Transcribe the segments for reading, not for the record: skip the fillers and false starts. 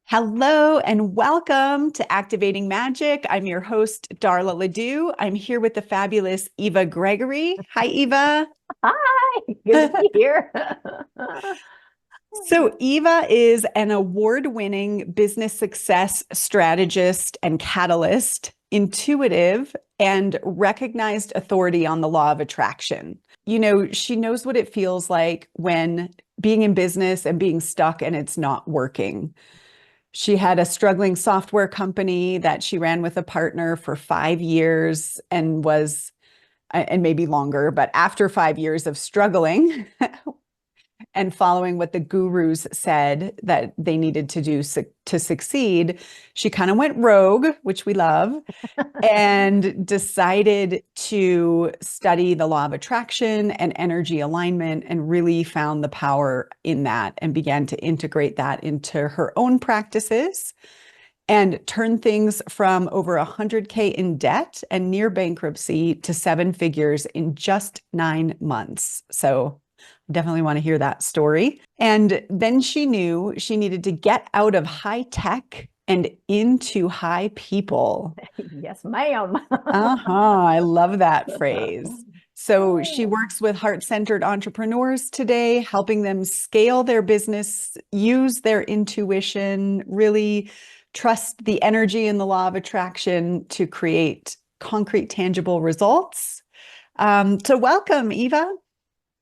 Hello and welcome to Activating Magic. I'm your host, Darla LeDoux. I'm here with the fabulous Eva Gregory. Hi, Eva. Hi, good to be here. So, Eva is an award-winning business success strategist and catalyst, intuitive, and recognized authority on the law of attraction. She knows what it feels like when being in business and being stuck and it's not working. She had a struggling software company that she ran with a partner for 5 years and maybe longer, but after 5 years of struggling and following what the gurus said that they needed to do to succeed, she kind of went rogue, which we love, and decided to study the law of attraction and energy alignment and really found the power in that and began to integrate that into her own practices and turn things from over 100K in debt and near bankruptcy to 7 figures in just 9 months. So definitely want to hear that story. And then she knew she needed to get out of high tech and into high people. Yes, ma'am. I love that phrase. So she works with heart-centered entrepreneurs today, helping them scale their business, use their intuition, really trust the energy and the law of attraction to create concrete, tangible results. So welcome, Eva.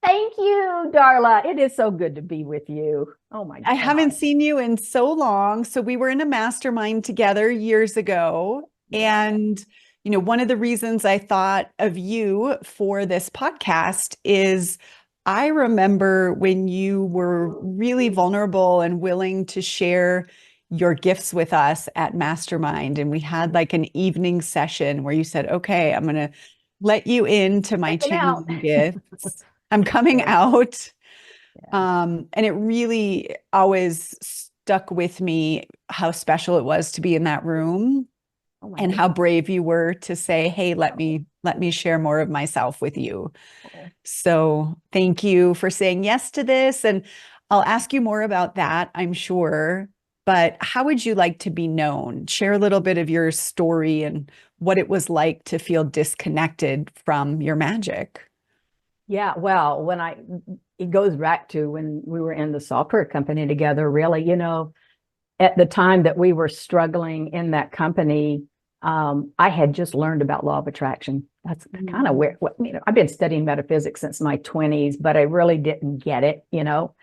Thank you, Darla. It is so good to be with you. Oh my I God. haven't seen you in so long. So we were in a mastermind together years ago. And, one of the reasons I thought of you for this podcast is I remember when you were really vulnerable and willing to share your gifts with us at Mastermind. And we had like an evening session where you said, okay, I'm going to let you into my Checking out. channeling gifts. I'm coming Yeah. out. Yeah. And it really always stuck with me how special it was to be in that room Oh my and how goodness. brave you were to say, "Hey, let me share more of myself with you." Oh. So, thank you for saying yes to this, and I'll ask you more about that, I'm sure. But how would you like to be known? Share a little bit of your story and what it was like to feel disconnected from your magic. Yeah, well, it goes back to when we were in the software company together, really, at the time that we were struggling in that company, I had just learned about law of attraction. That's kind of where, I've been studying metaphysics since my 20s, but I really didn't get it, until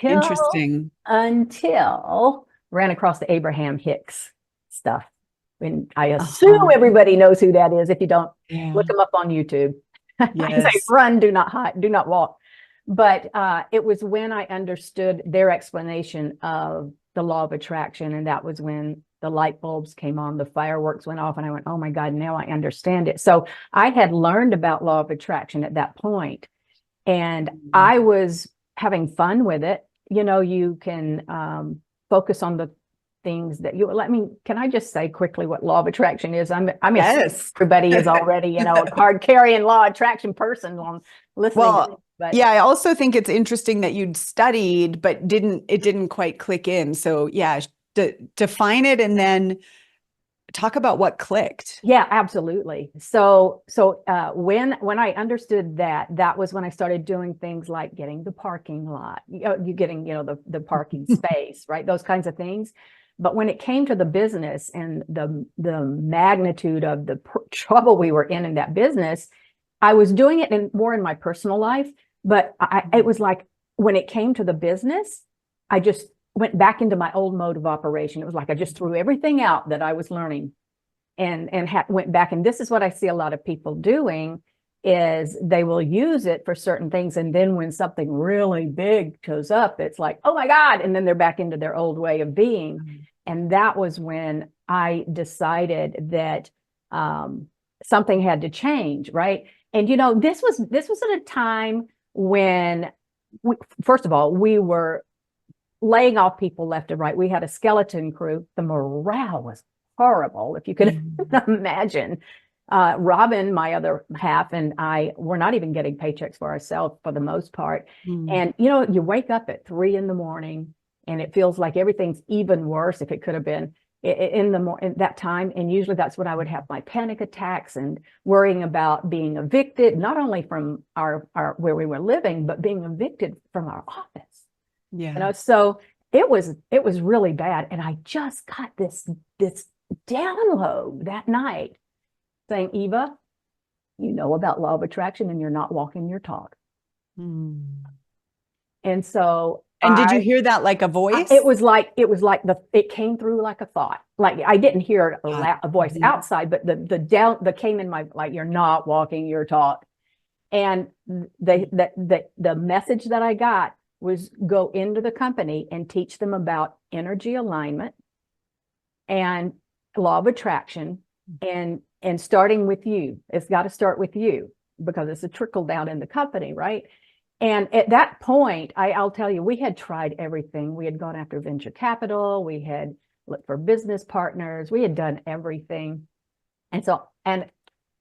Interesting. until ran across the Abraham Hicks stuff. And I assume Uh-huh. everybody knows who that is. If you don't, look Yeah. them up on YouTube. I say Yes. run, do not hide, do not walk. But it was when I understood their explanation of the law of attraction. And that was when the light bulbs came on, the fireworks went off, and I went, oh my God, now I understand it. So I had learned about law of attraction at that point, and I was having fun with it. You can focus on the things that you let me. Can I just say quickly what law of attraction is? I'm assuming Yes. everybody is already, a card carrying law of attraction person on listening to this, Well, but yeah, I also think it's interesting that you'd studied, but it didn't quite click in. So yeah, define it and then talk about what clicked. yeah, absolutely. So when I understood that, that was when I started doing things like getting the parking lot, you getting, the parking space, right? Those kinds of things. But when it came to the business and the magnitude of the trouble we were in that business, I was doing it more in my personal life, but it was like when it came to the business, I just went back into my old mode of operation. It was like I just threw everything out that I was learning and went back. And this is what I see a lot of people doing is they will use it for certain things. And then when something really big shows up, it's like, oh my God. And then they're back into their old way of being. And that was when I decided that something had to change, right? And this was at a time when first of all, we were laying off people left and right. We had a skeleton crew. The morale was horrible, if you could imagine. Robin, my other half, and I were not even getting paychecks for ourselves for the most part. Mm. And you wake up at 3 a.m. and it feels like everything's even worse if it could have been in that time. And usually that's when I would have my panic attacks and worrying about being evicted, not only from our where we were living, but being evicted from our office. Yeah. So it was really bad. And I just got this download that night saying, Eva, you know about law of attraction and you're not walking your talk. And so and did you hear that like a voice? It was like it came through like a thought. Like I didn't hear a voice outside, but the came in my, like, you're not walking your talk. And the message that I got was go into the company and teach them about energy alignment and law of attraction, and starting with you. It's got to start with you because it's a trickle down in the company, right? And at that point, I'll tell you, we had tried everything. We had gone after venture capital. We had looked for business partners. We had done everything. And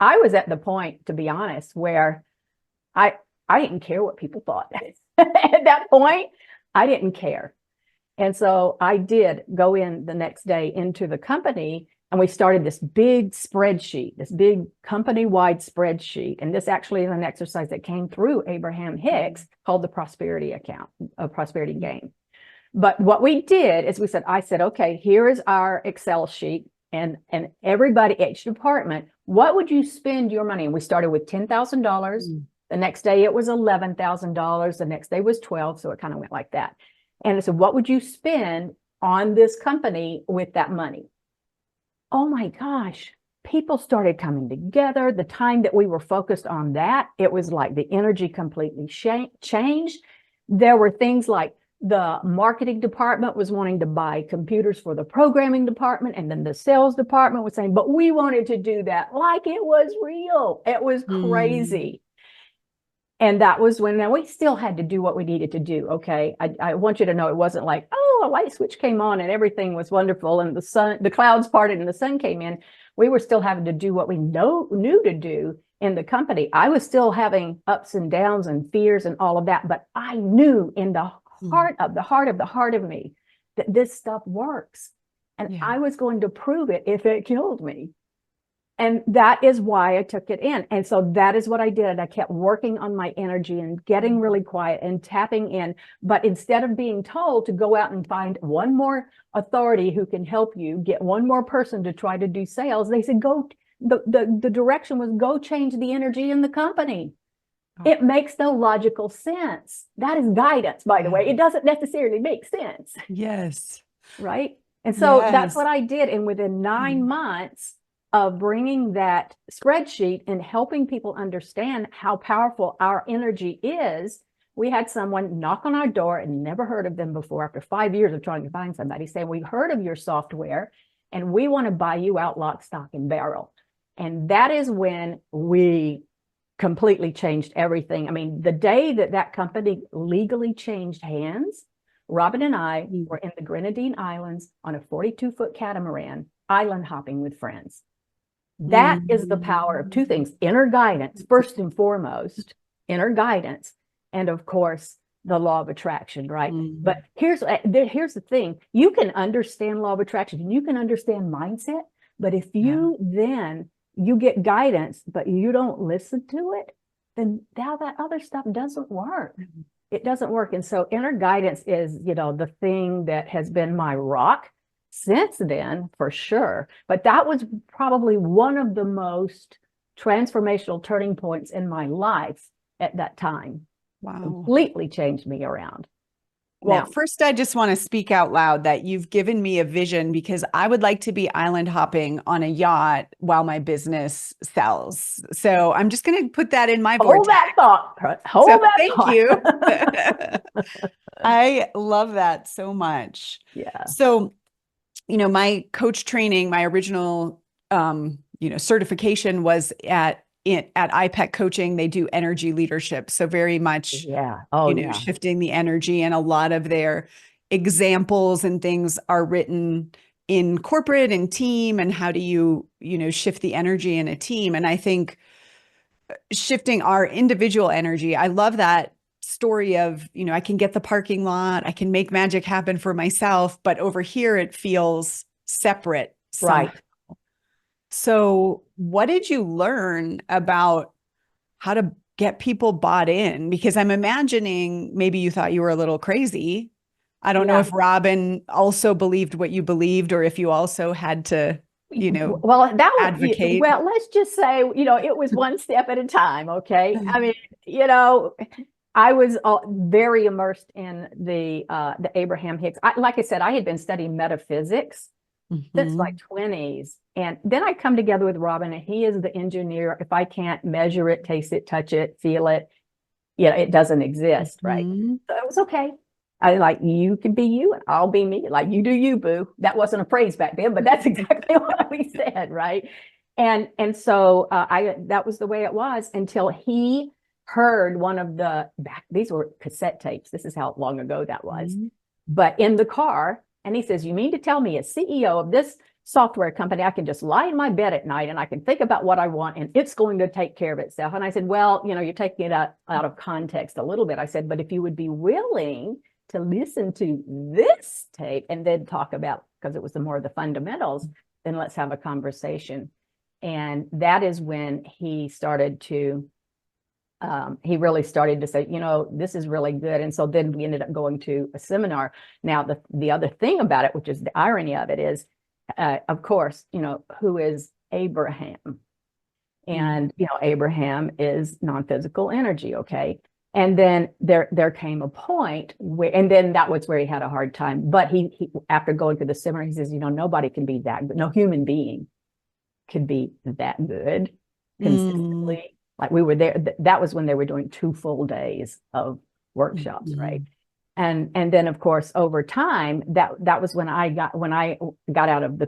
I was at the point, to be honest, where I didn't care what people thought. At that point, I didn't care. And so I did go in the next day into the company, and we started this big spreadsheet, this big company-wide spreadsheet. And this actually is an exercise that came through Abraham Hicks called the prosperity account, a prosperity game. But what we did is I said, okay, here is our Excel sheet, and everybody, each department, what would you spend your money? And we started with $10,000. The next day it was $11,000. The next day was 12. So it kind of went like that. And so what would you spend on this company with that money? Oh my gosh, people started coming together. The time that we were focused on that, it was like the energy completely changed. There were things like the marketing department was wanting to buy computers for the programming department. And then the sales department was saying, but we wanted to do that like it was real. It was crazy. And that was when we still had to do what we needed to do. Okay. I want you to know it wasn't like, oh, a light switch came on and everything was wonderful and the clouds parted and the sun came in. We were still having to do what we knew to do in the company. I was still having ups and downs and fears and all of that, but I knew in the heart of me that this stuff works. And I was going to prove it if it killed me. And that is why I took it in. And so that is what I did. I kept working on my energy and getting really quiet and tapping in. But instead of being told to go out and find one more authority who can help you, get one more person to try to do sales, they said, the direction was go change the energy in the company. It makes no logical sense. That is guidance, by the way. It doesn't necessarily make sense. Yes. Right. And so that's what I did. And within 9 months of bringing that spreadsheet and helping people understand how powerful our energy is, we had someone knock on our door and never heard of them before after 5 years of trying to find somebody, saying, we heard of your software and we want to buy you out lock, stock, and barrel. And that is when we completely changed everything. I mean, the day that company legally changed hands, Robin and I were in the Grenadine Islands on a 42-foot catamaran, island hopping with friends. That is the power of two things: inner guidance, first and foremost, inner guidance, and of course, the law of attraction, right? But here's the thing: you can understand law of attraction and you can understand mindset, but if you then you get guidance, but you don't listen to it, then now that other stuff doesn't work. It doesn't work. And so inner guidance is, the thing that has been my rock since then, for sure. But that was probably one of the most transformational turning points in my life at that time. Wow. Completely changed me around. Well, first, I just want to speak out loud that you've given me a vision, because I would like to be island hopping on a yacht while my business sells. So I'm just going to put that in my Hold that thought. Thank you. I love that so much. Yeah. So, my coach training, my original, certification was at IPEC coaching. They do energy leadership. So very much, shifting the energy, and a lot of their examples and things are written in corporate and team, and how do you, shift the energy in a team. And I think shifting our individual energy, I love that story of, I can get the parking lot, I can make magic happen for myself, but over here it feels separate somehow. Right. So what did you learn about how to get people bought in? Because I'm imagining maybe you thought you were a little crazy. I don't know Yeah. if Robin also believed what you believed, or if you also had to, Well, advocate. well, let's just say, it was one step at a time. Okay. I mean, I was very immersed in the Abraham Hicks. Like I said, I had been studying metaphysics since my 20s. And then I come together with Robin, and he is the engineer. If I can't measure it, taste it, touch it, feel it, it doesn't exist. Right. So it was okay. I like, you can be you and I'll be me. Like, you do you, boo. That wasn't a phrase back then, but that's exactly what we said, right? And so that was the way it was until he heard one of these were cassette tapes. This is how long ago that was. But in the car, and he says, "You mean to tell me, as CEO of this software company, I can just lie in my bed at night and I can think about what I want and it's going to take care of itself?" And I said, "Well, you're taking it out of context a little bit." I said, "But if you would be willing to listen to this tape and then talk about," because it was more of the fundamentals, "then let's have a conversation." And that is when he started to, he really started to say, this is really good. And so then we ended up going to a seminar. Now, the other thing about it, which is the irony of it, is, of course, who is Abraham? And, Abraham is non-physical energy. Okay. And then there came a point where, and then that was where he had a hard time. But he after going through the seminar, he says, nobody can be that good. No human being could be that good consistently. Like, we were there. That was when they were doing 2 full days of workshops, right? And then, of course, over time, that was when I got out of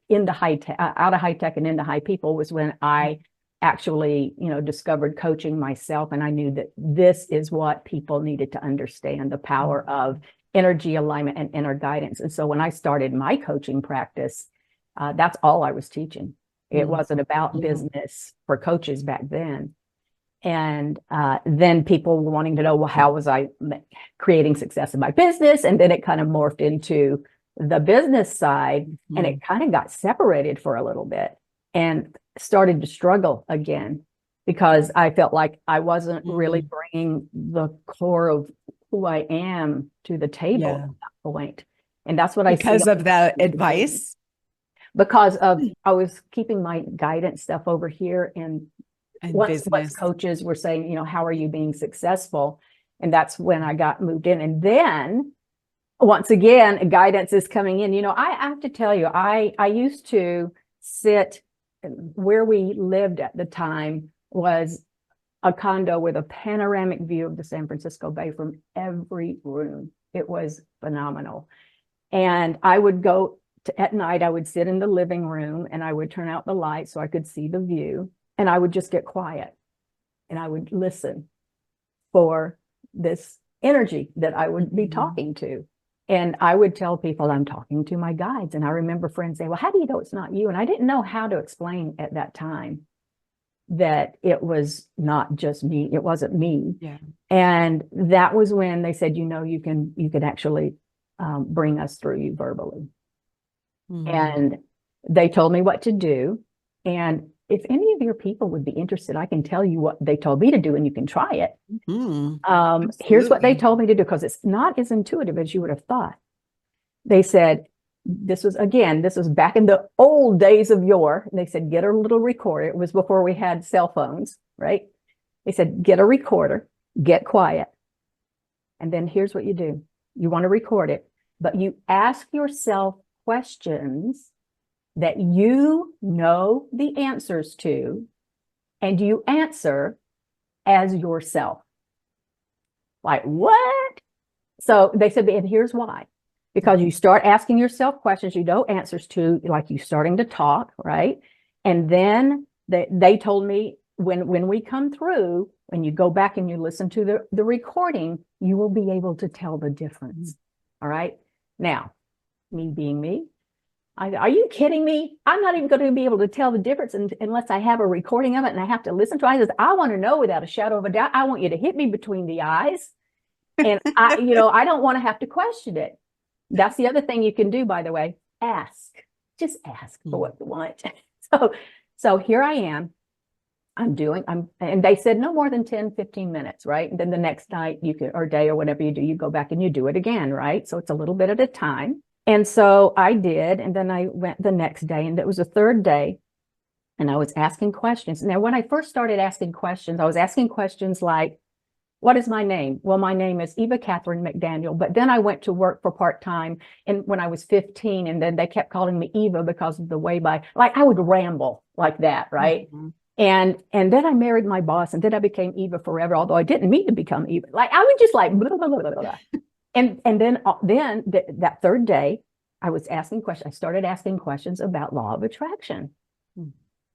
into high tech, out of high tech and into high people, was when I actually, discovered coaching myself. And I knew that this is what people needed to understand, the power of energy alignment and inner guidance. And so when I started my coaching practice, that's all I was teaching. It wasn't about business for coaches back then. And then people were wanting to know, well, how was I creating success in my business? And then it kind of morphed into the business side, and it kind of got separated for a little bit and started to struggle again, because I felt like I wasn't really bringing the core of who I am to the table at that point. And that's what because of the advice. Because of, I was keeping my guidance stuff over here, and once coaches were saying, how are you being successful? And that's when I got moved in. And then once again, guidance is coming in. I have to tell you, I used to sit where we lived at the time was a condo with a panoramic view of the San Francisco Bay from every room. It was phenomenal. And I would go at night, I would sit in the living room and I would turn out the light so I could see the view, and I would just get quiet and I would listen for this energy that I would be talking to. And I would tell people I'm talking to my guides. And I remember friends say, "Well, how do you know it's not you?" And I didn't know how to explain at that time that it was not just me. It wasn't me. And that was when they said, you can actually bring us through you verbally. And they told me what to do. And if any of your people would be interested, I can tell you what they told me to do, and you can try it. Here's what they told me to do, because it's not as intuitive as you would have thought. They said, this was back in the old days of yore. And they said, get a little recorder. It was before we had cell phones, right? They said, get a recorder, get quiet. And then here's what you do. You want to record it, but you ask yourself questions that you know the answers to, and you answer as yourself. Like, what? So they said, and here's why. Because you start asking yourself questions you know answers to, like you starting to talk, right? And then they told me, when we come through, when you go back and you listen to the recording, you will be able to tell the difference. All right. Now, me being me, are you kidding me? I'm not even going to be able to tell the difference unless I have a recording of it and I have to listen to it. I want to know without a shadow of a doubt. I want you to hit me between the eyes. And I don't want to have to question it. That's the other thing you can do, by the way. Ask. Just ask for what you want. So here I am. And they said no more than 10, 15 minutes, right? And then the next night or day or whatever you do, you go back and you do it again, right? So it's a little bit at a time. And so I did. And then I went the next day, and it was the third day. And I was asking questions. Now, when I first started asking questions, I was asking questions like, what is my name? Well, my name is Eva Catherine McDaniel. But then I went to work for part-time when I was 15, and then they kept calling me Eva because of the way I would ramble like that, right? Mm-hmm. And then I married my boss, and then I became Eva forever, although I didn't mean to become Eva. I would just blah, blah, blah, blah, blah. And then that third day, I was asking questions. I started asking questions about law of attraction. Mm-hmm.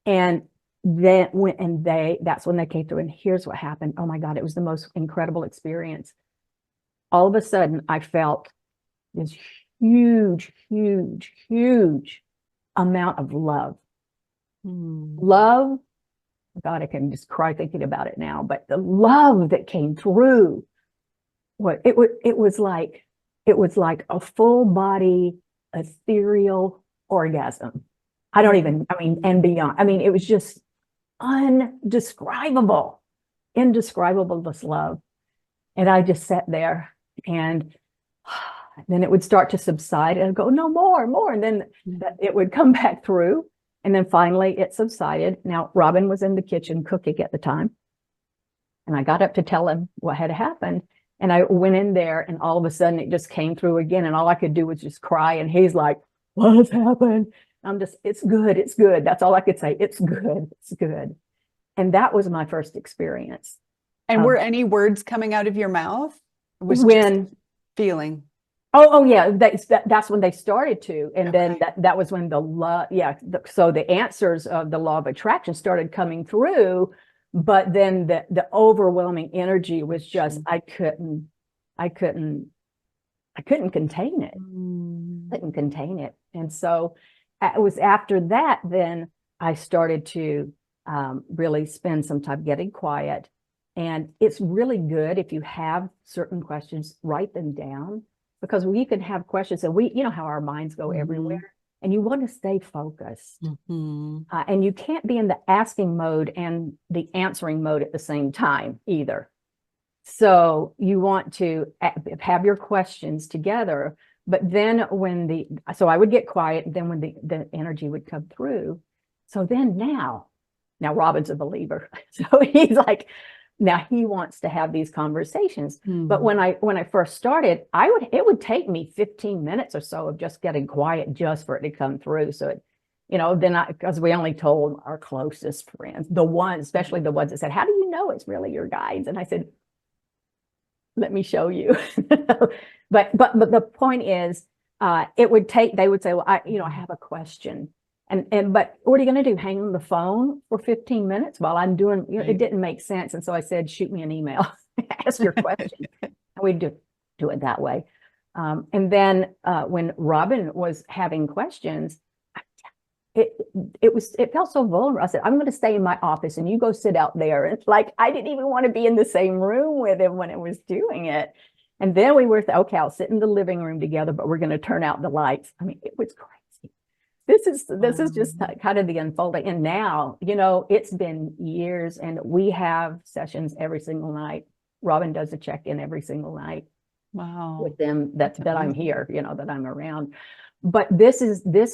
And that's when they came through, and here's what happened. Oh my God, it was the most incredible experience. All of a sudden, I felt this huge, huge, huge amount of love. Love. God, I can just cry thinking about it now. But the love that came through, it was like a full body ethereal orgasm. And beyond. It was just indescribable, this love. And I just sat there, and then it would start to subside, and I'd go, no, more. And then it would come back through. And then finally it subsided. Now, Robin was in the kitchen cooking at the time. And I got up to tell him what had happened. And I went in there, and all of a sudden it just came through again. And all I could do was just cry. And he's like, what has happened? It's good. It's good. That's all I could say. It's good. It's good. And that was my first experience. And were any words coming out of your mouth? It was when just feeling. Oh yeah, that's when they started to, and then that was when the law, so the answers of the law of attraction started coming through, but then the overwhelming energy was just I couldn't contain it. Couldn't contain it, and so it was after that then I started to really spend some time getting quiet, and it's really good if you have certain questions, write them down. Because we can have questions, and you know how our minds go everywhere, and you want to stay focused. And you can't be in the asking mode and the answering mode at the same time either. So you want to have your questions together, but then so I would get quiet, and then when the energy would come through. So then now Robin's a believer. So he's like, now he wants to have these conversations. But when I first started, it would take me 15 minutes or so of just getting quiet just for it to come through. So because we only told our closest friends, especially the ones that said, how do you know it's really your guides? And I said, let me show you. But the point is, they would say, well, I have a question. But what are you going to do? Hang on the phone for 15 minutes while I'm doing, it didn't make sense. And so I said, shoot me an email, ask your question. And we'd do it that way. And then when Robin was having questions, it felt so vulnerable. I said, I'm going to stay in my office and you go sit out there. And I didn't even want to be in the same room with him when it was doing it. And then we were, okay, I'll sit in the living room together, but we're going to turn out the lights. It was crazy. This is just kind of the unfolding. And now, it's been years, and we have sessions every single night. Robin does a check-in every single night. Wow. With them that I'm here, that I'm around. But this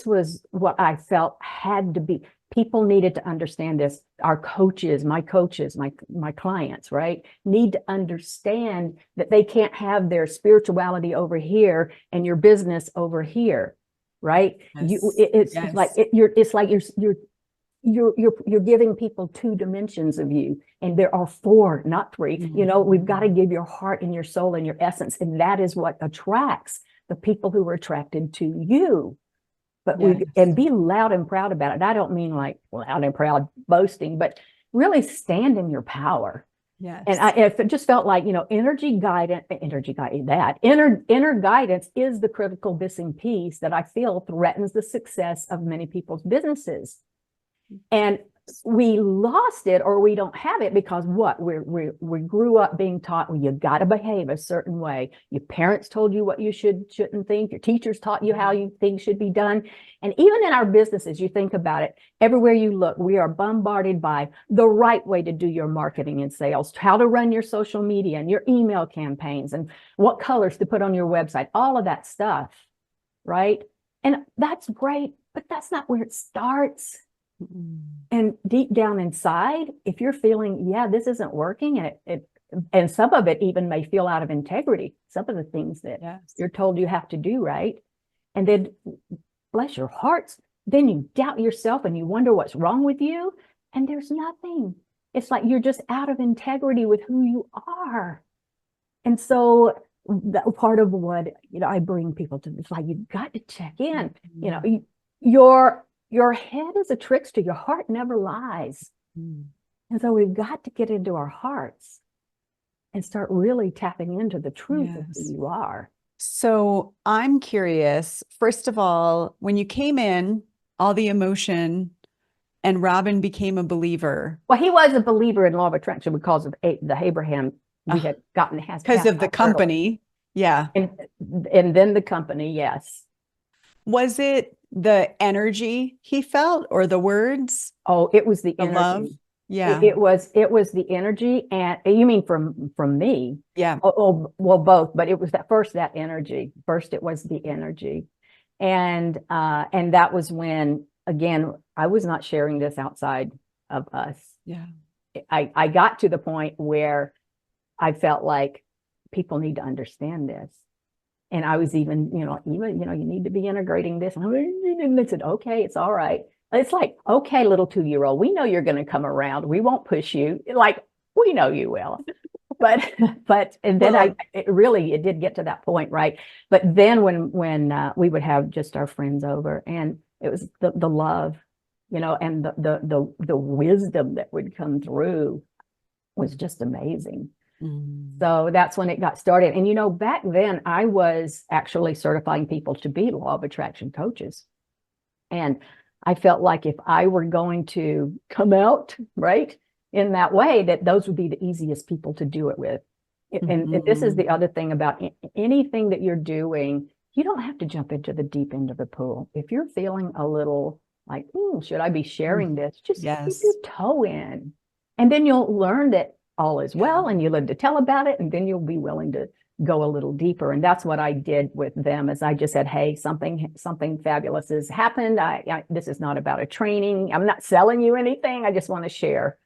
was what I felt had to be. People needed to understand this. Our coaches, my clients, right, need to understand that they can't have their spirituality over here and your business over here. Right. Yes. It's like you're giving people 2 dimensions of you, and there are 4, not 3. We've got to give your heart and your soul and your essence. And that is what attracts the people who are attracted to you. But and be loud and proud about it. I don't mean like loud and proud boasting, but really stand in your power. Yes. And it just felt like, inner guidance is the critical missing piece that I feel threatens the success of many people's businesses. And we lost it, or we don't have it because what we grew up being taught, well, you got to behave a certain way. Your parents told you what you shouldn't think. Your teachers taught you how you things should be done. And even in our businesses, you think about it, everywhere you look, we are bombarded by the right way to do your marketing and sales, how to run your social media and your email campaigns, and what colors to put on your website, all of that stuff, right? And that's great, but that's not where it starts. And deep down inside, if you're feeling, yeah, this isn't working, and some of it even may feel out of integrity, some of the things that you're told you have to do, right? And then, bless your hearts, then you doubt yourself and you wonder what's wrong with you, and there's nothing. It's like you're just out of integrity with who you are. And so that part of what, I bring people to, it's like, you've got to check in. Your head is a trickster. Your heart never lies. And so we've got to get into our hearts and start really tapping into the truth of who you are. So I'm curious, first of all, when you came in, all the emotion, and Robin became a believer. Well, he was a believer in law of attraction because of the Abraham we had gotten. Because of the company. Yeah. And then the company, yes. Was it the energy he felt, or the words? Oh, it was the energy. Love. Yeah. It was the energy. And you mean from me? Yeah. Oh, well, both, but it was that energy. First, it was the energy. And that was when, again, I was not sharing this outside of us. Yeah. I got to the point where I felt like people need to understand this. And I was even, you need to be integrating this. And I said, okay, it's all right. It's like, okay, little 2-year-old, we know you're going to come around. We won't push you. Like, we know you will. And then it did get to that point, right? But then when we would have just our friends over, and it was the love, and the wisdom that would come through was just amazing. So that's when it got started. And, back then I was actually certifying people to be law of attraction coaches. And I felt like if I were going to come out, right, in that way, that those would be the easiest people to do it with. And this is the other thing about anything that you're doing, you don't have to jump into the deep end of the pool. If you're feeling a little like, should I be sharing this? Just keep your toe in. And then you'll learn that all is well, and you live to tell about it, and then you'll be willing to go a little deeper. And that's what I did with them, is I just said, hey, something fabulous has happened. This is not about a training. I'm not selling you anything. I just want to share.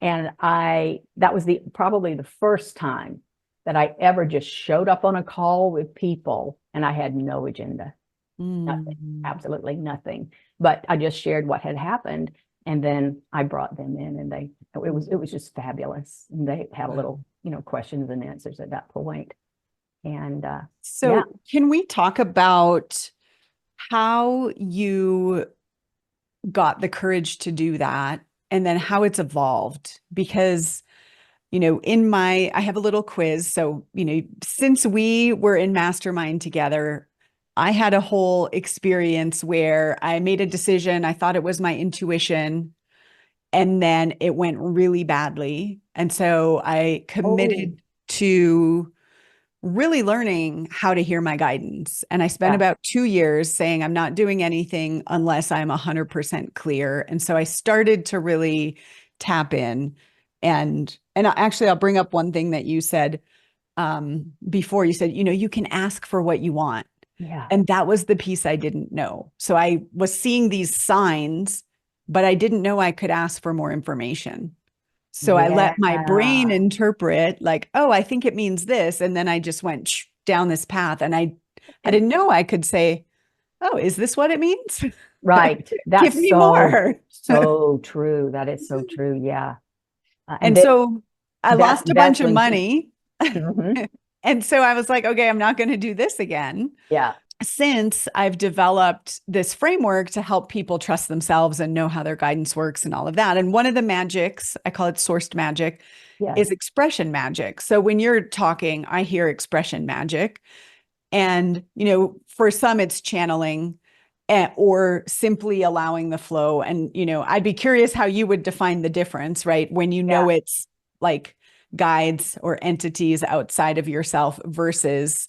And that was probably the first time that I ever just showed up on a call with people, and I had no agenda, nothing, absolutely nothing. But I just shared what had happened, and then I brought them in, and it was just fabulous. And they had a little, questions and answers at that point. And can we talk about how you got the courage to do that, and then how it's evolved? Because, I have a little quiz. So, since we were in mastermind together, I had a whole experience where I made a decision. I thought it was my intuition, and then it went really badly. And so I committed to really learning how to hear my guidance. And I spent about 2 years saying, I'm not doing anything unless I'm 100% clear. And so I started to really tap in. And actually, I'll bring up one thing that you said before. You said, you can ask for what you want. Yeah. And that was the piece I didn't know. So I was seeing these signs, but I didn't know I could ask for more information. So I let my brain interpret like, oh, I think it means this. And then I just went down this path, and I didn't know I could say, oh, is this what it means? Right. That's Give me more. So true. That is so true. Yeah. And so I lost a bunch of money. And so I was like, okay, I'm not going to do this again. Yeah. Since I've developed this framework to help people trust themselves and know how their guidance works and all of that. And one of the magics, I call it sourced magic, is expression magic. So when you're talking, I hear expression magic. And, for some, it's channeling. or simply allowing the flow. And, I'd be curious how you would define the difference, right? When it's like guides or entities outside of yourself versus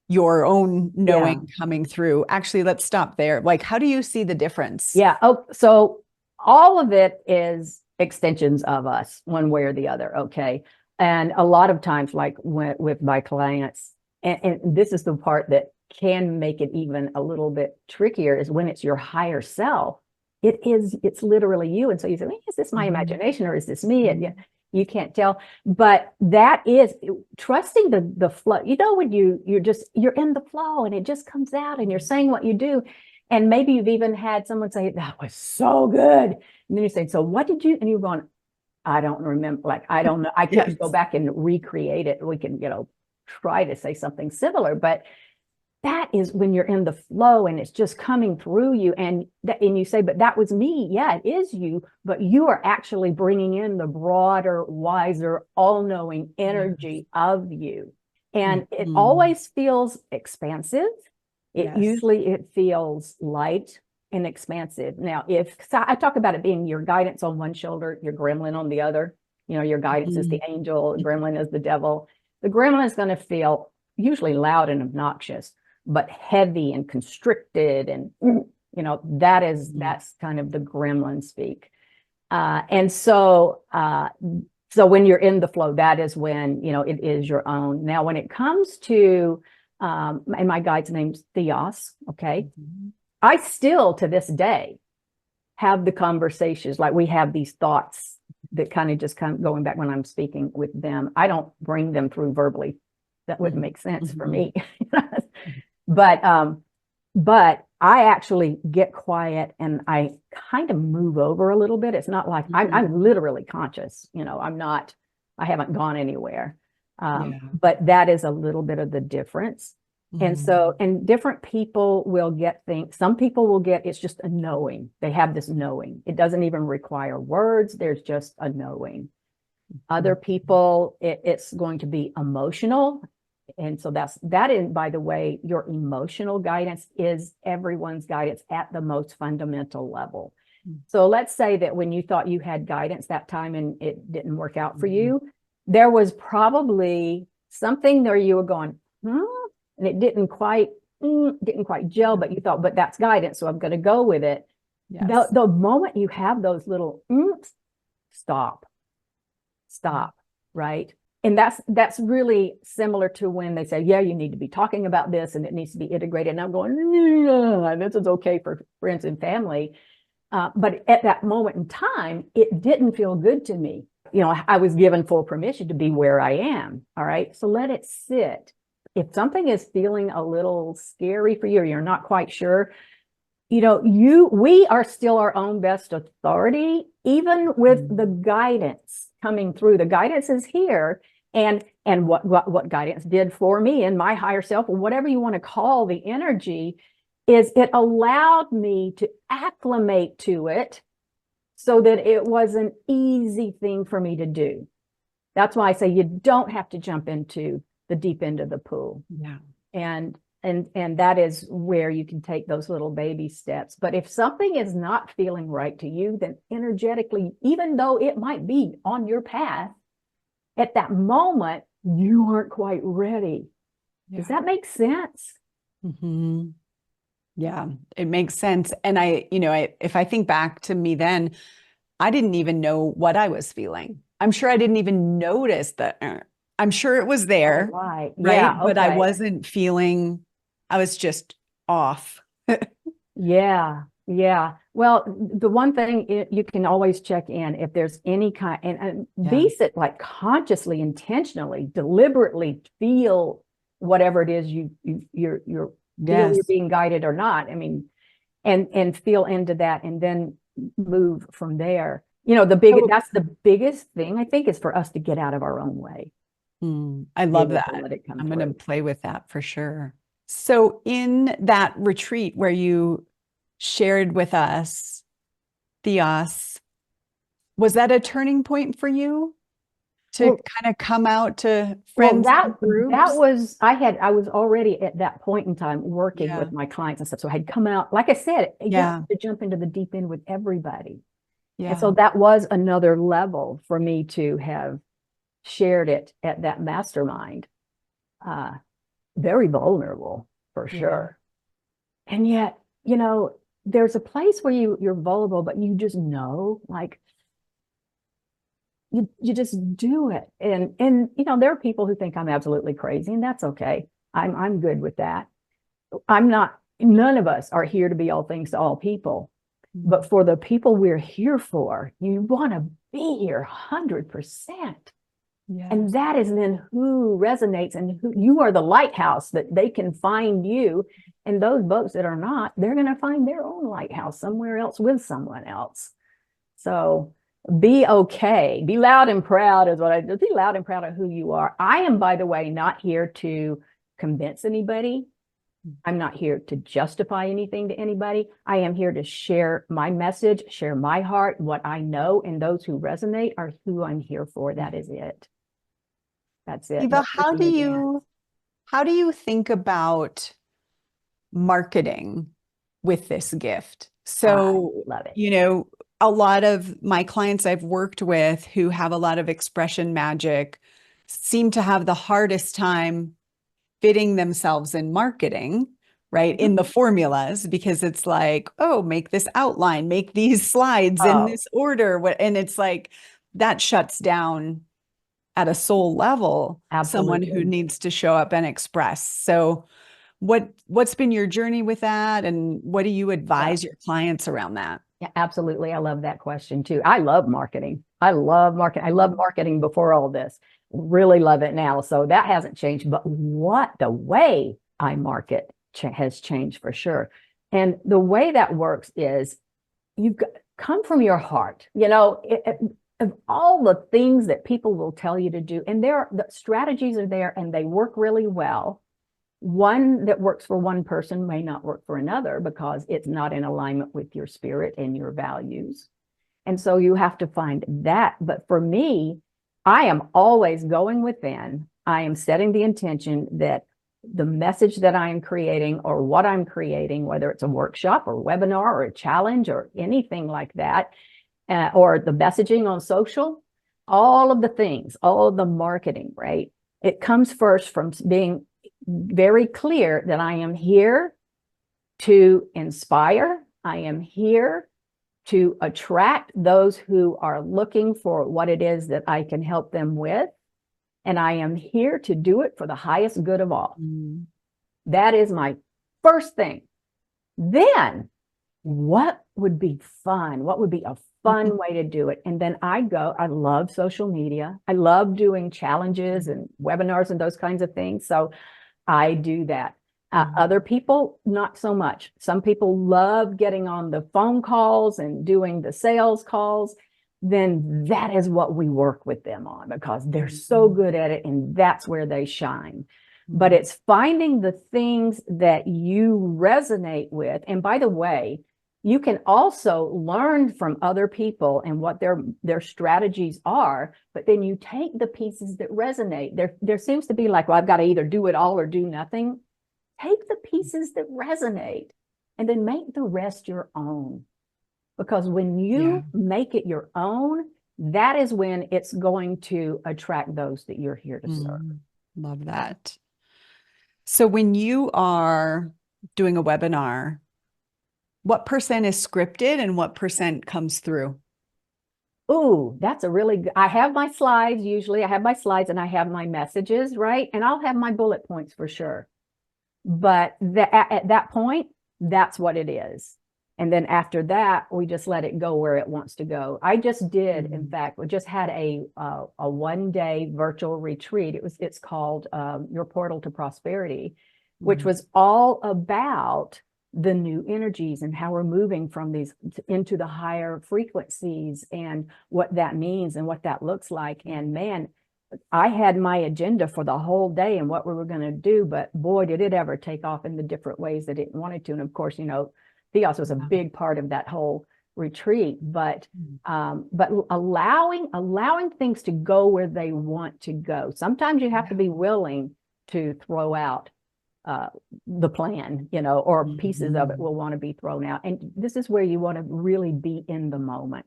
your own knowing coming through. Actually, let's stop there. Like, how do you see the difference? Yeah. Oh, so all of it is extensions of us, one way or the other. Okay. And a lot of times, like with my clients, and this is the part that can make it even a little bit trickier, is when it's your higher self. It's literally you. And so you say, is this my imagination or is this me? And you can't tell. But that is trusting the flow. When you're in the flow and it just comes out and you're saying what you do. And maybe you've even had someone say, that was so good. And then you say, so what did you, and you're going, I don't remember. Like, I don't know. I can't go back and recreate it. We can, try to say something similar, but that is when you're in the flow and it's just coming through you. And you say, but that was me. Yeah, it is you, but you are actually bringing in the broader, wiser, all-knowing energy of you. And it always feels expansive. Usually it feels light and expansive. Now, so I talk about it being your guidance on one shoulder, your gremlin on the other. Your guidance is the angel, gremlin is the devil. The gremlin is going to feel usually loud and obnoxious, but heavy and constricted. And, that's kind of the gremlin speak. And so when you're in the flow, that is when, it is your own. Now, when it comes to, and my guide's name's Theos, okay? I still, to this day, have the conversations, like we have these thoughts that kind of going back when I'm speaking with them. I don't bring them through verbally. That wouldn't make sense for me. But I actually get quiet and I kind of move over a little bit. It's not like I'm literally conscious. I haven't gone anywhere. But that is a little bit of the difference. And so, and different people will get things. Some people will get, it's just a knowing. They have this knowing. It doesn't even require words. There's just a knowing. Other people, it's going to be emotional. And so that is, by the way, your emotional guidance is everyone's guidance at the most fundamental level. So let's say that when you thought you had guidance that time and it didn't work out for you, there was probably something there you were going, and it didn't quite gel, but you thought, but that's guidance, so I'm going to go with it. The moment you have those little stop, right? And that's really similar to when they say, yeah, you need to be talking about this and it needs to be integrated. And I'm going, this is okay for friends and family. But at that moment in time, it didn't feel good to me. I was given full permission to be where I am. All right. So let it sit. If something is feeling a little scary for you, or you're not quite sure, we are still our own best authority, even with the guidance coming through. The guidance is here. And what guidance did for me and my higher self, or whatever you want to call the energy, is it allowed me to acclimate to it so that it was an easy thing for me to do. That's why I say you don't have to jump into the deep end of the pool. Yeah. And that is where you can take those little baby steps. But if something is not feeling right to you, then energetically, even though it might be on your path, at that moment, you aren't quite ready. Does that make sense? Yeah, it makes sense. And if I think back to me then, I didn't even know what I was feeling. I'm sure I didn't even notice that. I'm sure it was there. Right. Right. Yeah, But I okay. wasn't feeling, I was just off. Yeah. Well, the one thing you can always check in if there's any kind, and be it like consciously, intentionally, deliberately feel whatever it is you're feel you're being guided or not. I mean, and feel into that, and then move from there. That's the biggest thing I think, is for us to get out of our own way. I love that. I'm going to play with that for sure. So in that retreat where you shared with us, Theos, was that a turning point for you? to kind of come out to well, friends that and groups? was I was already at that point in time working with my clients and stuff. So I had come out, like I said, you have to jump into the deep end with everybody. And so that was another level for me to have shared it at that mastermind. Very vulnerable for sure. And yet, you know, there's a place where you're vulnerable, but you just know, like, you just do it. And you know, there are people who think I'm absolutely crazy, and that's okay. I'm good with that. I'm not, none of us are here to be all things to all people. But for the people we're here for, you want to be here 100%. And that is then who resonates, and who you are the lighthouse that they can find you. And those boats that are not, they're going to find their own lighthouse somewhere else with someone else. So be okay. Be loud and proud is what I do. Be loud and proud of who you are. I am, by the way, not here to convince anybody. I'm not here to justify anything to anybody. I am here to share my message, share my heart, what I know, and those who resonate are who I'm here for. That is it. That's it. Eva, how do you think about marketing with this gift? So, I love it. you know, a lot of my clients I've worked with who have a lot of expression magic seem to have the hardest time fitting themselves in marketing, right? In the formulas, because it's like, oh, make this outline, make these slides in this order. And it's like, that shuts down at a soul level, someone who needs to show up and express. So what's been your journey with that? And what do you advise your clients around that? Yeah, absolutely. I love that question too. I love marketing. I love marketing. I love marketing before all this. Really love it now. So that hasn't changed, but what the way I market has changed for sure. And the way that works is you've got, come from your heart, you know, of all the things that people will tell you to do. And the strategies are there and they work really well. One that works for one person may not work for another because it's not in alignment with your spirit and your values. And so you have to find that. But for me, I am always going within. I am setting the intention that the message that I am creating or what I'm creating, whether it's a workshop or webinar or a challenge or anything like that, or the messaging on social, all of the things, all of the marketing, right? It comes first from being very clear that I am here to inspire. I am here to attract those who are looking for what it is that I can help them with. And I am here to do it for the highest good of all. That is my first thing. Then what would be fun? What would be a fun way to do it? And then I love social media. I love doing challenges and webinars and those kinds of things. So I do that. Other people, not so much. Some people love getting on the phone calls and doing the sales calls. Then that is what we work with them on because they're so good at it and that's where they shine. But it's finding the things that you resonate with. And by the way, you can also learn from other people and what their strategies are, but then you take the pieces that resonate. There seems to be like, well, I've got to either do it all or do nothing. Take the pieces that resonate and then make the rest your own. Because when you make it your own, that is when it's going to attract those that you're here to serve. Love that. So when you are doing a webinar, what percent is scripted and what percent comes through? Oh, that's a really good. I have my slides. Usually I have my slides and I have my messages, right? And I'll have my bullet points for sure. But at that point, that's what it is. And then after that, we just let it go where it wants to go. I just did, in fact, we just had a 1-day virtual retreat. It's called Your Portal to Prosperity, which was all about the new energies and how we're moving from these into the higher frequencies and what that means and what that looks like. And man, I had my agenda for the whole day and what we were going to do, but boy, did it ever take off in the different ways that it wanted to. And of course, you know, Theos was a big part of that whole retreat, but allowing things to go where they want to go. Sometimes you have to be willing to throw out the plan, or pieces of it will want to be thrown out. And this is where you want to really be in the moment.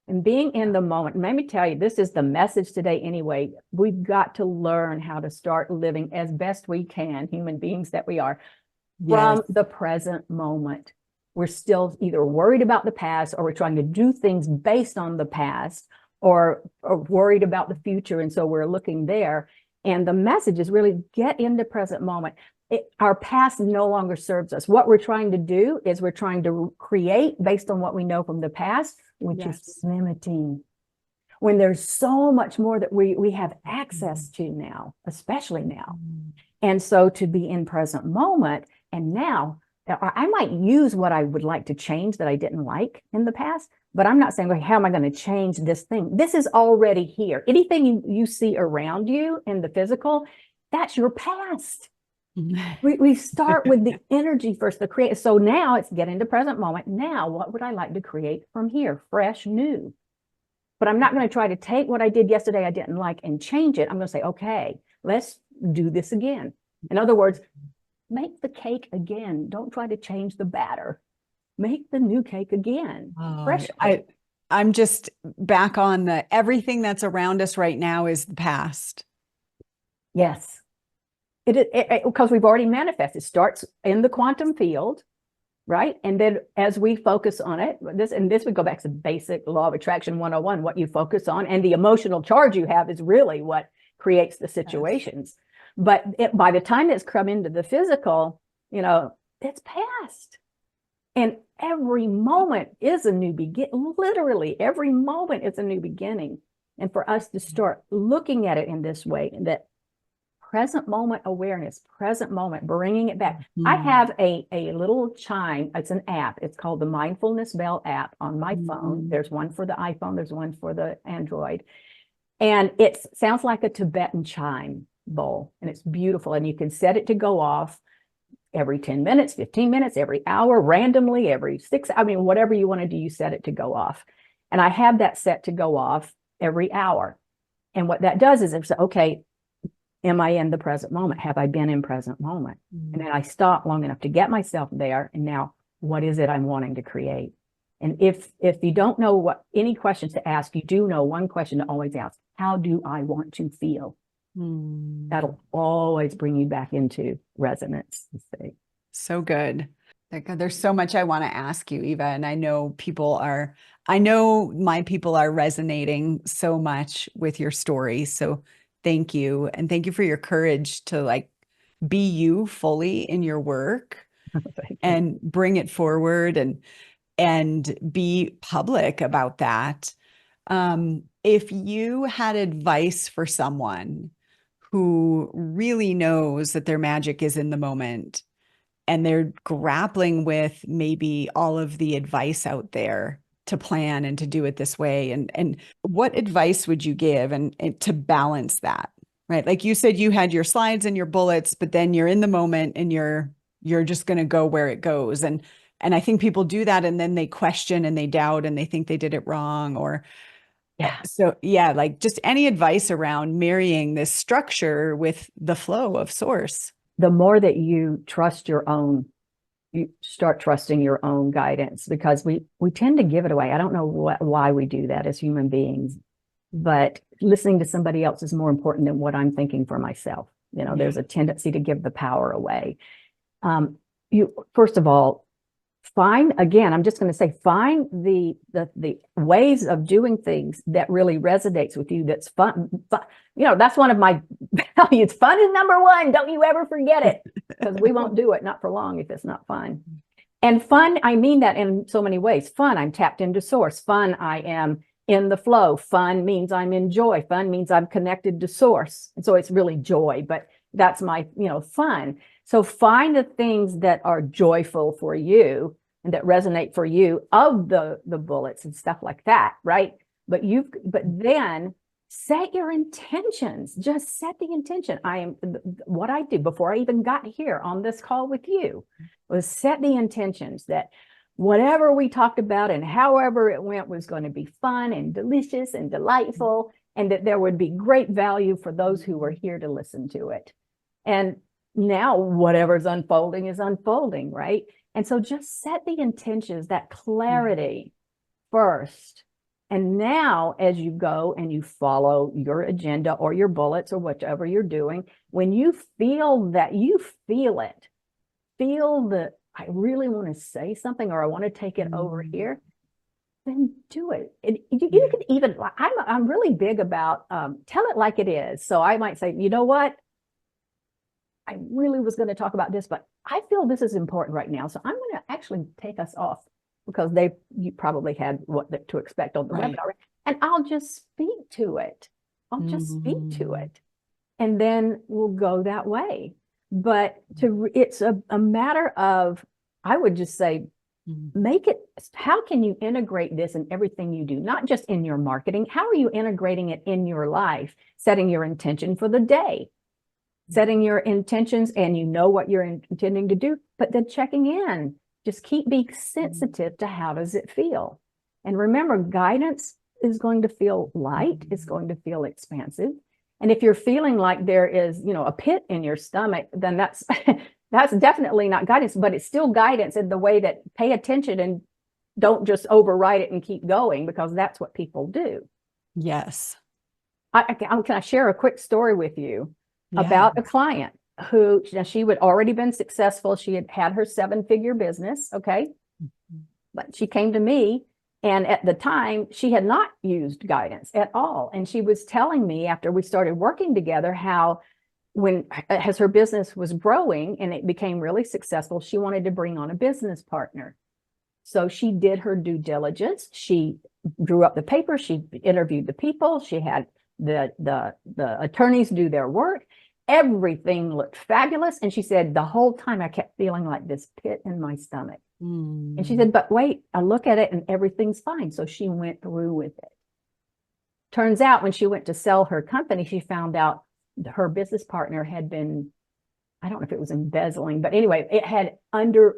And being in the moment, let me tell you, this is the message today anyway. We've got to learn how to start living as best we can, human beings that we are, from the present moment. We're still either worried about the past, or we're trying to do things based on the past, or worried about the future. And so we're looking there. And the message is really get in the present moment. Our past no longer serves us. What we're trying to do is we're trying to create based on what we know from the past, which is limiting. When there's so much more that we have access to now, especially now. And so to be in present moment, and now, I might use what I would like to change that I didn't like in the past, but I'm not saying, well, how am I going to change this thing? This is already here. Anything you see around you in the physical, that's your past. We start with the energy first, the create. So now it's get into present moment. Now, what would I like to create from here? Fresh, new. But I'm not going to try to take what I did yesterday I didn't like and change it. I'm going to say, okay, let's do this again. In other words, make the cake again. Don't try to change the batter. Make the new cake again. Fresh cake. I'm just back on everything that's around us right now is the past. Yes. Because we've already manifested. It starts in the quantum field, right? And then as we focus on it, this would go back to basic law of attraction 101, what you focus on, and the emotional charge you have is really what creates the situations. But by the time it's come into the physical, it's past. And every moment is a new beginning. Literally, every moment is a new beginning. And for us to start looking at it in this way, and that present moment awareness, present moment, bringing it back. I have a little chime. It's an app. It's called the Mindfulness Bell app on my phone. There's one for the iPhone. There's one for the Android. And it sounds like a Tibetan chime bowl. And it's beautiful. And you can set it to go off every 10 minutes, 15 minutes, every hour, randomly, every 6. Whatever you want to do, you set it to go off. And I have that set to go off every hour. And what that does is it's okay, am I in the present moment? Have I been in present moment? And then I stop long enough to get myself there. And now, what is it I'm wanting to create? And if you don't know any questions to ask, you do know one question to always ask: how do I want to feel? That'll always bring you back into resonance. So good. There's so much I want to ask you, Eva, and I know my people are resonating so much with your story. So thank you. And thank you for your courage to be you fully in your work and bring it forward and be public about that. If you had advice for someone who really knows that their magic is in the moment and they're grappling with maybe all of the advice out there to plan and to do it this way, and what advice would you give and to balance that, right? Like you said, you had your slides and your bullets, but then you're in the moment and you're just going to go where it goes. And I think people do that, and then they question and they doubt and they think they did it wrong, or just any advice around marrying this structure with the flow of source. The more that you start trusting your own guidance, because we tend to give it away. I don't know why we do that as human beings, but listening to somebody else is more important than what I'm thinking for myself. There's a tendency to give the power away. First of all, find the ways of doing things that really resonates with you. That's fun. That's one of my values. Fun is number one. Don't you ever forget it, because we won't do it, not for long, if it's not fun. And fun, I mean that in so many ways. Fun, I'm tapped into source. Fun, I am in the flow. Fun means I'm in joy. Fun means I'm connected to source. And so it's really joy, but that's my, fun. So find the things that are joyful for you and that resonate for you, of the bullets and stuff like that, right? But then set your intentions. Just set the intention. What I did before I even got here on this call with you was set the intentions that whatever we talked about and however it went was going to be fun and delicious and delightful, and that there would be great value for those who were here to listen to it. And now whatever's unfolding is unfolding, right? And so just set the intentions, that clarity first. And now as you go and you follow your agenda or your bullets or whatever you're doing, when you feel that, you feel it, feel the, I really want to say something, or I want to take it over here, then do it. And you can even, I'm really big about tell it like it is. So I might say, you know what? I really was going to talk about this, but I feel this is important right now. So I'm going to actually take us off, because you probably had what to expect on the webinar. And I'll just speak to it. I'll just speak to it. And then we'll go that way. But it's a matter of, I would just say, make it, how can you integrate this in everything you do? Not just in your marketing. How are you integrating it in your life? Setting your intention for the day, setting your intentions, and you know what you're intending to do, but then checking in. Just keep being sensitive to how does it feel. And remember, guidance is going to feel light. It's going to feel expansive. And if you're feeling like there is, a pit in your stomach, then that's that's definitely not guidance, but it's still guidance in the way that pay attention and don't just override it and keep going, because that's what people do. Yes. Can I share a quick story with you about a client who, she had already been successful. She had her 7-figure business. Okay. But she came to me, and at the time she had not used guidance at all. And she was telling me, after we started working together, how as her business was growing and it became really successful, she wanted to bring on a business partner. So she did her due diligence. She drew up the paper. She interviewed the people. She had the attorneys do their work. Everything looked fabulous. And she said, the whole time I kept feeling like this pit in my stomach. And she said, but wait, I look at it and everything's fine. So she went through with it. Turns out when she went to sell her company, she found out her business partner had been, I don't know if it was embezzling, but anyway, it had under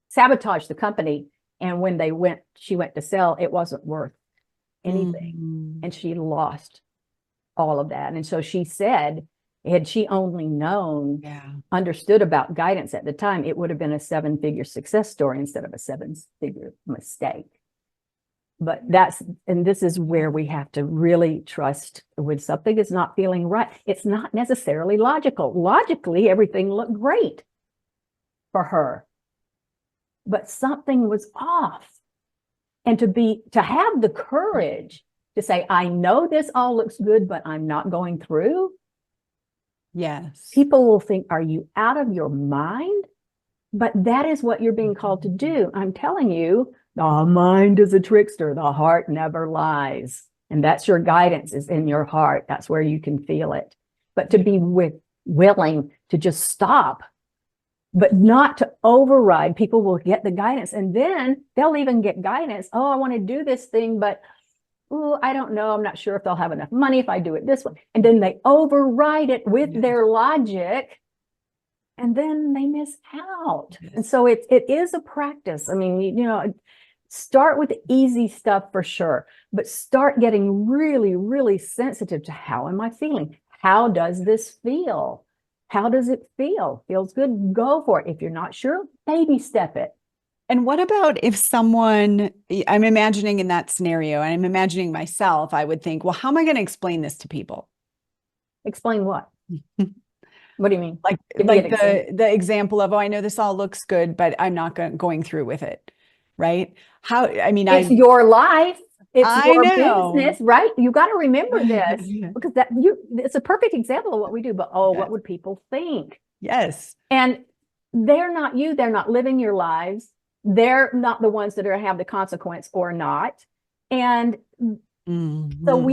sabotaged the company. And when she went to sell, it wasn't worth anything. And she lost all of that. And so she said, had she only known, understood about guidance at the time, it would have been a 7-figure success story instead of a 7-figure mistake. But this is where we have to really trust when something is not feeling right. It's not necessarily logical. Logically, everything looked great for her, but something was off. And to have the courage to say, I know this all looks good, but I'm not going through. Yes. People will think, are you out of your mind? But that is what you're being called to do. I'm telling you, the mind is a trickster. The heart never lies. And that's your guidance, is in your heart. That's where you can feel it. But to be willing to just stop, but not to override. People will get the guidance, and then they'll even get guidance. Oh, I want to do this thing, but I don't know. I'm not sure if they'll have enough money if I do it this way. And then they override it with their logic, and then they miss out. And so it is a practice. I mean, start with the easy stuff for sure, but start getting really, really sensitive to, how am I feeling? How does this feel? How does it feel? Feels good? Go for it. If you're not sure, baby step it. And what about if someone, I'm imagining in that scenario, and I'm imagining myself, I would think, well, how am I going to explain this to people? Explain what? What do you mean? Like the example of, oh, I know this all looks good, but I'm not going through with it, right? It's your life. It's your business, right? You got to remember this, because it's a perfect example of what we do. But what would people think? Yes. And they're not you. They're not living your lives. They're not the ones that are going to have the consequence or not. And so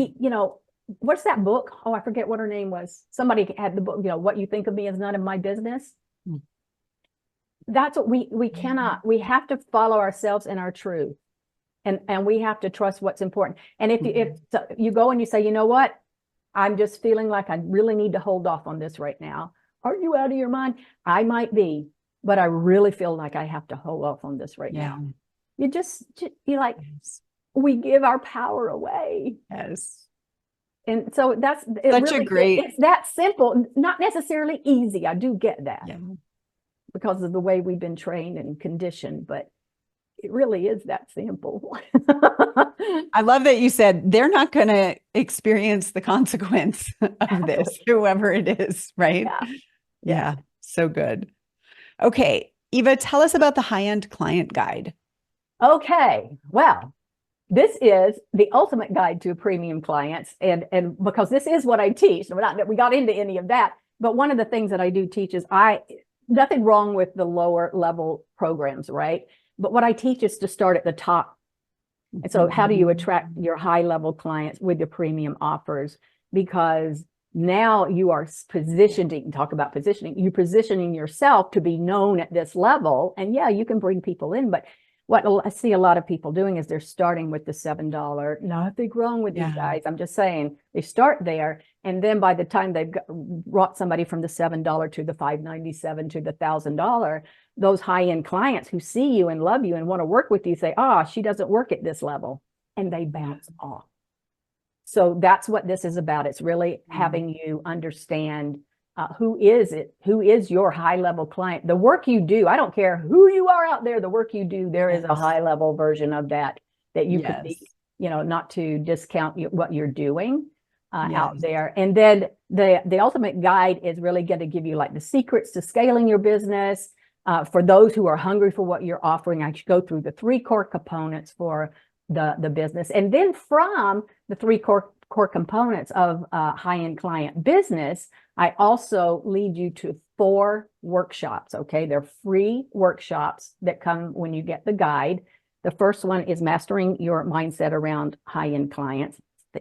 what's that book? Oh, I forget what her name was. Somebody had the book, What You Think of Me Is None of My Business. That's what we cannot, we have to follow ourselves and our truth. And we have to trust what's important. And if you go and you say, you know what, I'm just feeling like I really need to hold off on this right now. Are you out of your mind? I might be. but I really feel like I have to hold off on this right now. You you like, we give our power away. Yes. And so that's it's that simple, not necessarily easy. I do get that because of the way we've been trained and conditioned, but it really is that simple. I love that you said they're not going to experience the consequence of this, whoever it is, right? Yeah. So good. Okay. Eva, tell us about the high-end client guide. Okay. Well, this is the ultimate guide to premium clients. And because this is what I teach, we're not, we got into any of that, but one of the things that I do teach is nothing wrong with the lower level programs, right? But what I teach is to start at the top. And so how do you attract your high level clients with your premium offers? Because now you are positioned, you can talk about positioning, you're positioning yourself to be known at this level. And yeah, you can bring people in, but what I see a lot of people doing is they're starting with the $7. Nothing wrong with these guys. I'm just saying they start there. And then by the time they've brought somebody from the $7 to the $597 to the $1,000, those high-end clients who see you and love you and want to work with you say, she doesn't work at this level. And they bounce off. So that's what this is about. It's really having you understand who is your high level client. The work you do, I don't care who you are out there, the work you do, there is a high level version of that you could be, not to discount what you're doing out there. And then the ultimate guide is really going to give you like the secrets to scaling your business. For those who are hungry for what you're offering, I should go through the 3 core components for the business. And then from the 3 core components of high-end client business, I also lead you to 4 workshops. Okay, they're free workshops that come when you get the guide. The first one is mastering your mindset around high-end clients,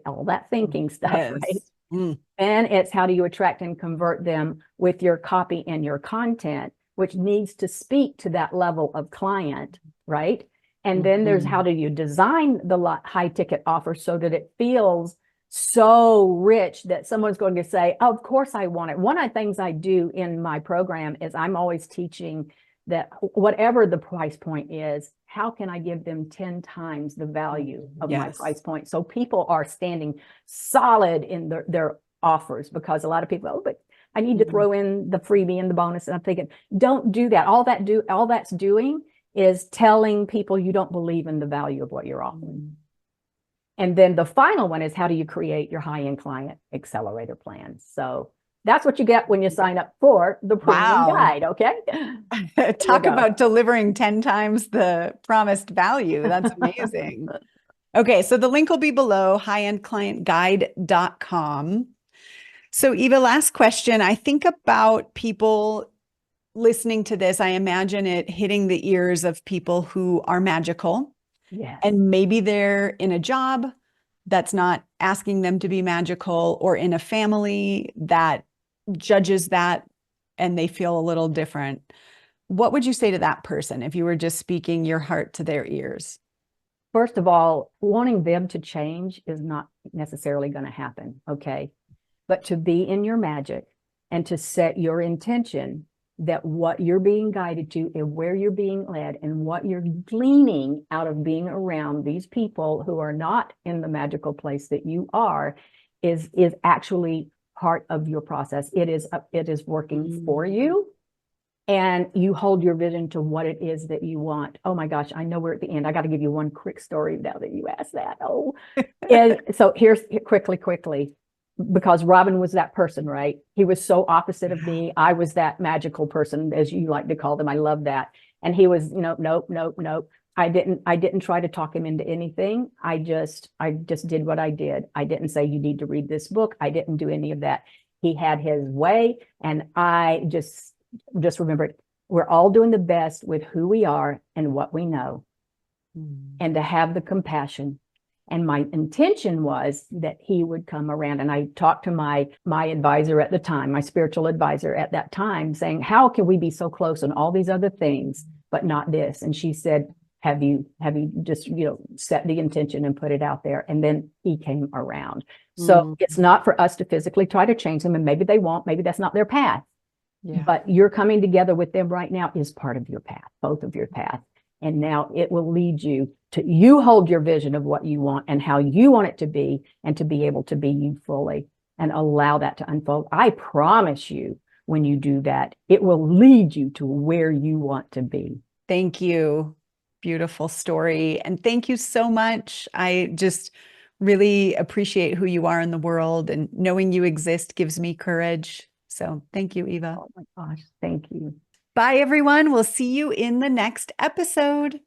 all that thinking stuff, right? And it's how do you attract and convert them with your copy and your content, which needs to speak to that level of client, right? And then there's how do you design the high ticket offer so that it feels so rich that someone's going to say, of course I want it. One of the things I do in my program is I'm always teaching that whatever the price point is, how can I give them 10 times the value of my price point? So people are standing solid in their offers, because a lot of people, but I need to throw in the freebie and the bonus. And I'm thinking, don't do that. All that's doing is telling people you don't believe in the value of what you're offering. And then the final one is how do you create your high-end client accelerator plan? So that's what you get when you sign up for the premium guide, okay? Talk about delivering 10 times the promised value. That's amazing. Okay, so the link will be below, highendclientguide.com. So Eva, last question. I think about people listening to this, I imagine it hitting the ears of people who are magical. Yes. And maybe they're in a job that's not asking them to be magical, or in a family that judges that and they feel a little different. What would you say to that person if you were just speaking your heart to their ears? First of all, wanting them to change is not necessarily going to happen, okay? But to be in your magic and to set your intention that what you're being guided to and where you're being led and what you're gleaning out of being around these people who are not in the magical place that you are is actually part of your process. It is working for you, and you hold your vision to what it is that you want. Oh my gosh, I know we're at the end. I got to give you one quick story now that you asked that. And so here's quickly. Because Robin was that person, right? He was so opposite of me. I was that magical person, as you like to call them. I love that. And he was, nope. I didn't try to talk him into anything. I just did what I did. I didn't say you need to read this book. I didn't do any of that. He had his way. And I just remembered, we're all doing the best with who we are and what we know. And to have the compassion. And my intention was that he would come around. And I talked to my advisor at the time, my spiritual advisor at that time, saying, how can we be so close on all these other things, but not this? And she said, have you just, set the intention and put it out there? And then he came around. So it's not for us to physically try to change them. And maybe they won't, maybe that's not their path. But you're coming together with them right now is part of your path, both of your path. And now it will lead you to, you hold your vision of what you want and how you want it to be, and to be able to be you fully and allow that to unfold. I promise you, when you do that, it will lead you to where you want to be. Thank you. Beautiful story. And thank you so much. I just really appreciate who you are in the world, and knowing you exist gives me courage. So thank you, Eva. Oh my gosh, thank you. Bye, everyone. We'll see you in the next episode.